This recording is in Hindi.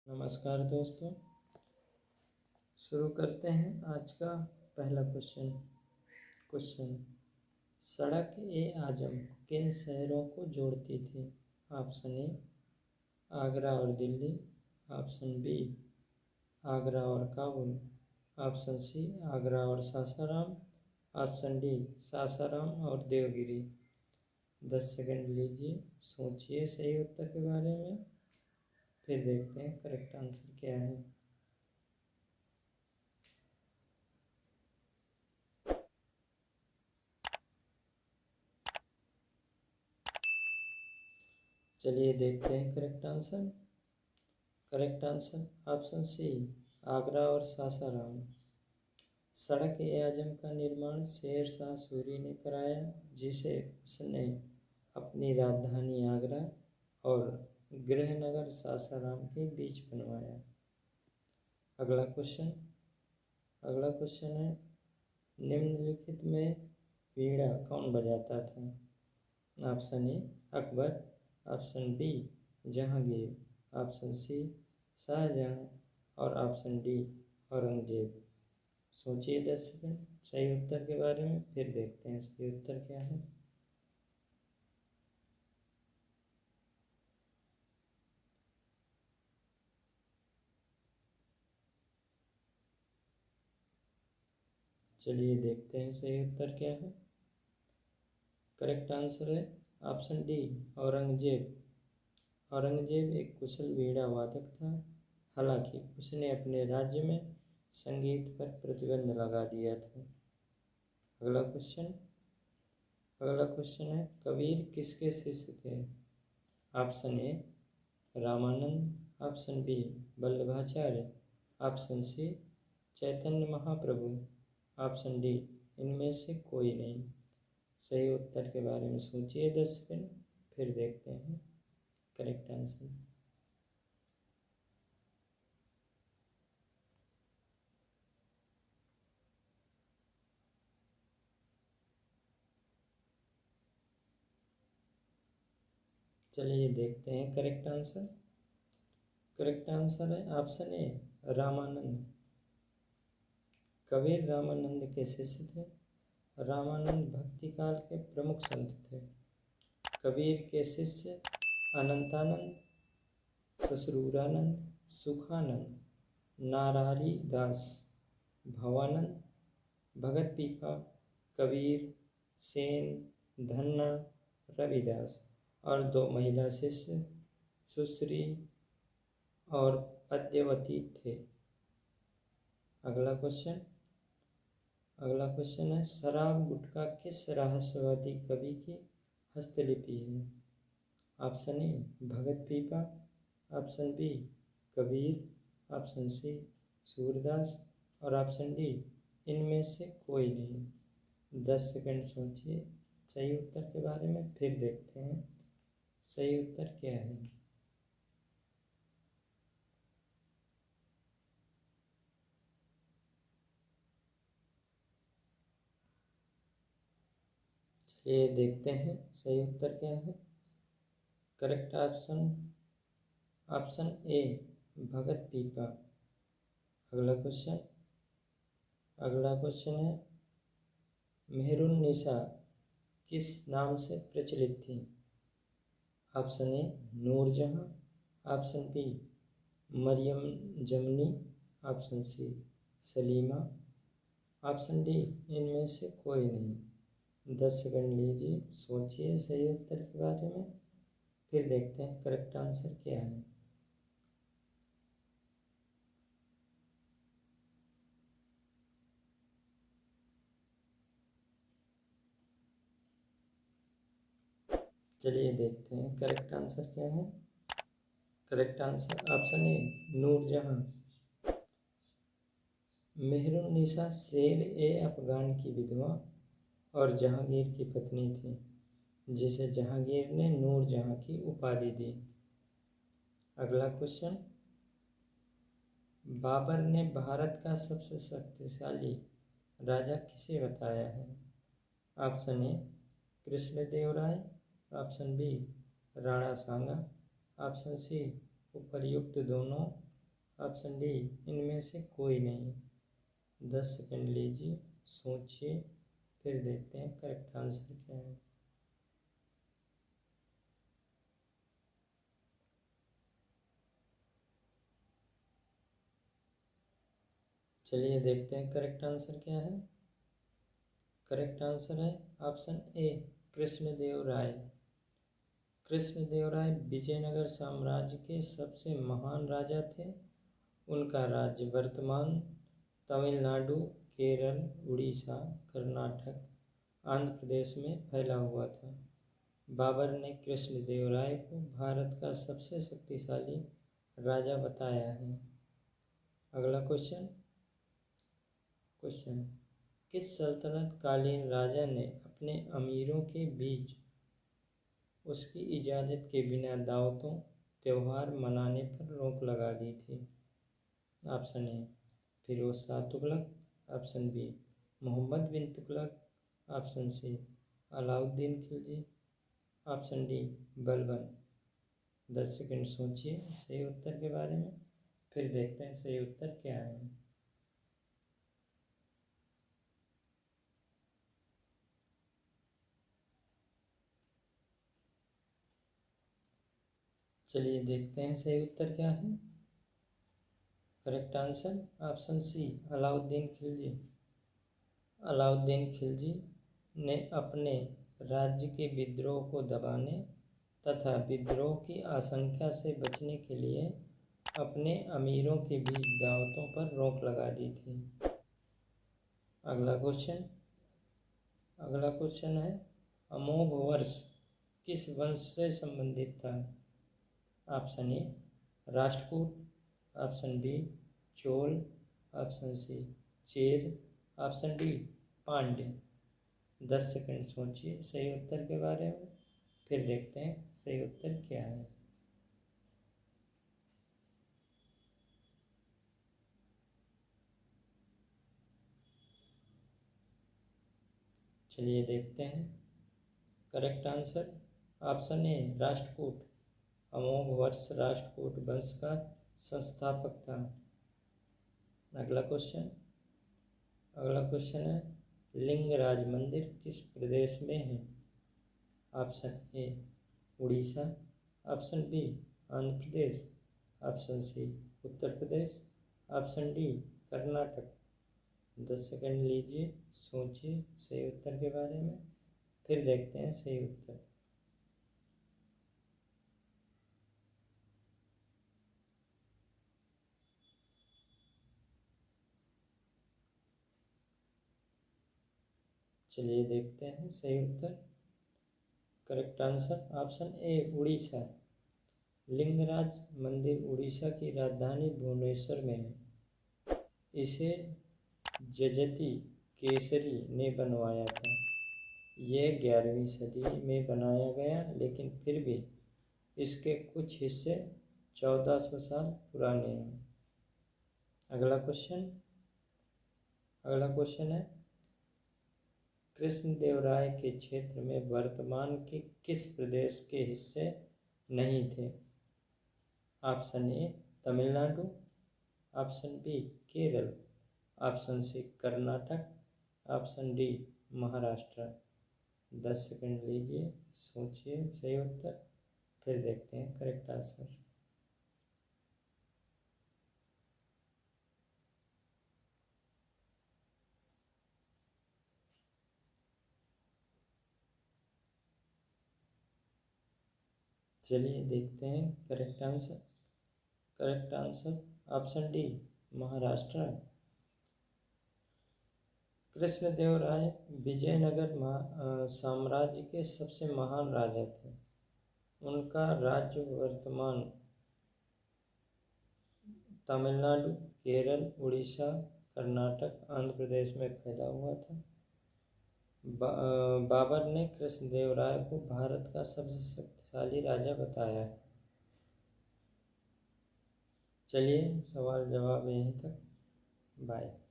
नमस्कार दोस्तों, शुरू करते हैं आज का पहला क्वेश्चन। सड़क ए आजम किन शहरों को जोड़ती थी? ऑप्शन ए आगरा और दिल्ली, ऑप्शन बी आगरा और काबुल, ऑप्शन सी आगरा और सासाराम, ऑप्शन डी सासाराम और देवगिरी। 10 सेकंड लीजिए, सोचिए सही उत्तर के बारे में, फिर देखते हैं करेक्ट आंसर क्या है। चलिए देखते हैं correct answer. Correct answer option C Agra और सासाराम। सड़क ए आजम का निर्माण शेर शाह सूरी ने कराया, जिसे उसने अपनी राजधानी आगरा और गृहनगर सासाराम के बीच बनवाया। अगला क्वेश्चन है, निम्नलिखित में वीणा कौन बजाता था? Option A Akbar, option B Jahangir, option C Shahjahan और ऑप्शन डी औरंगजेब। सोचिए 10 सेकंड सही उत्तर के बारे में, फिर देखते हैं सही उत्तर क्या है। चलिए देखते हैं सही उत्तर क्या है। करेक्ट आंसर है ऑप्शन डी औरंगजेब। औरंगजेब एक कुशल वीणा वादक था, हालांकि उसने अपने राज्य में संगीत पर प्रतिबंध लगा दिया था। अगला क्वेश्चन है, कबीर किसके शिष्य थे? Option A Ramanand, option B Vallabhacharya, option C Chaitanya Mahaprabhu, option D इनमें से कोई नहीं। सही उत्तर के बारे में सोचिए 10 सेकंड, फिर देखते हैं करेक्ट आंसर। चलिए देखते हैं करेक्ट आंसर। करेक्ट आंसर है ऑप्शन ए रामानंद। कबीर रामानंद के शिष्य थे। रामानंद भक्ति काल के प्रमुख संत थे। कबीर के शिष्य अनंतानंद, ससुरानंद, सुखानंद, नारारी दास, भवानंद, भगत पीपा, कबीर, सेन, धन्ना, रविदास और 2 महिला शिष्य सुश्री और पद्यवती थे। अगला क्वेश्चन है, शराब गुटखा किस रहस्यवादी कवि की हस्तलिपि है? Option A Bhagat Pipa, option B Kabir, option C Surdas और ऑप्शन डी इनमें से कोई नहीं। 10 सेकंड सोचिए सही उत्तर के बारे में, फिर देखते हैं सही उत्तर क्या है। चलिए देखते हैं सही उत्तर क्या है। करेक्ट ऑप्शन ए भगत पीपा। अगला क्वेश्चन है, मेहरुन्निसा किस नाम से प्रचलित थी? Option A Noorjahan, option B Mariam Zamani, option C Salima, option D इनमें से कोई नहीं। 10 सेकंड लीजिए, सोचिए सही उत्तर के बारे में, फिर देखते हैं करेक्ट आंसर क्या है। चलिए देखते हैं करेक्ट आंसर क्या है। Correct answer option A Noorjahan. Mehrunnisa Sher e Afghan की विधवा और जहांगीर की पत्नी थी, जिसे जहांगीर ने नूरजहां की उपाधि दी। अगला क्वेश्चन, बाबर ने भारत का सबसे शक्तिशाली राजा किसे बताया है? Option A Krishnadevaraya, option B Rana Sanga, option C उपर्युक्त दोनों, ऑप्शन डी इनमें से कोई नहीं। 10 सेकंड लीजिए, सोचिए, फिर देखते हैं करेक्ट आंसर क्या है। चलिए देखते हैं करेक्ट आंसर क्या है। करेक्ट आंसर है ऑप्शन ए कृष्णदेव राय। कृष्णदेव राय विजयनगर साम्राज्य के सबसे महान राजा थे। उनका राज्य वर्तमान तमिलनाडु, केरल, उड़ीसा, कर्नाटक, आंध्र प्रदेश में फैला हुआ था। बाबर ने कृष्णदेव राय को भारत का सबसे शक्तिशाली राजा बताया है। अगला क्वेश्चन किस सल्तनत कालीन राजा ने अपने अमीरों के बीच उसकी इजाज़त के बिना दावतों त्यौहार मनाने पर रोक लगा दी थी? Option A Firoz Shah Tughlaq, option B Muhammad bin Tughlaq, option C Alauddin Khilji, option D Balban. 10 second सोचिए सही उत्तर के बारे में, फिर देखते हैं सही उत्तर क्या है। चलिए देखते हैं सही उत्तर क्या है। Correct answer option C Alauddin Khilji. Alauddin Khilji ने अपने राज्य के विद्रोह को दबाने तथा विद्रोह की आशंका से बचने के लिए अपने अमीरों के बीच दावतों पर रोक लगा दी थी। अगला क्वेश्चन है अमोघ वर्ष किस वंश से संबंधित था? Option A Rashtrakuta, option B Chola, option C Chera, option D Pandya. 10 second सोचिए सही उत्तर के बारे में, फिर देखते हैं सही उत्तर क्या है। चलिए देखते हैं correct answer option A Rashtrakuta. Amoghavarsha Rashtrakuta वंश का संस्थापक था। अगला क्वेश्चन है लिंगराज मंदिर किस प्रदेश में है? Option A Orissa, option B Andhra Pradesh, option C Uttar Pradesh, option D Karnataka. 10 second लीजिए, सोचिए सही उत्तर के बारे में, फिर देखते हैं सही उत्तर। चलिए देखते हैं सही उत्तर। Correct answer option A Orissa. Lingaraj मंदिर उड़ीसा की राजधानी भुवनेश्वर में है। इसे जजति केसरी ने बनवाया था। यह 11वीं सदी में बनाया गया, लेकिन फिर भी इसके कुछ हिस्से 1400 साल पुराने हैं। अगला क्वेश्चन है कृष्णदेव राय के क्षेत्र में वर्तमान के किस प्रदेश के हिस्से नहीं थे? Option A Tamil Nadu, option B Kerala, option C Karnataka, option D Maharashtra. 10 second लीजिए, सोचिए सही उत्तर, फिर देखते हैं करेक्ट आंसर। चलिए देखते हैं correct answer option D Maharashtra. Krishnadeva Raya Vijayanagara साम्राज्य के सबसे महान राजा थे। उनका राज्य वर्तमान तमिलनाडु, केरल, उड़ीसा, कर्नाटक, आंध्र प्रदेश में फैला हुआ था। बाबर ने कृष्णदेव राय को भारत का सबसे शक्तिशाली राजा बताया है। चलिए सवाल जवाब यहीं तक, बाय।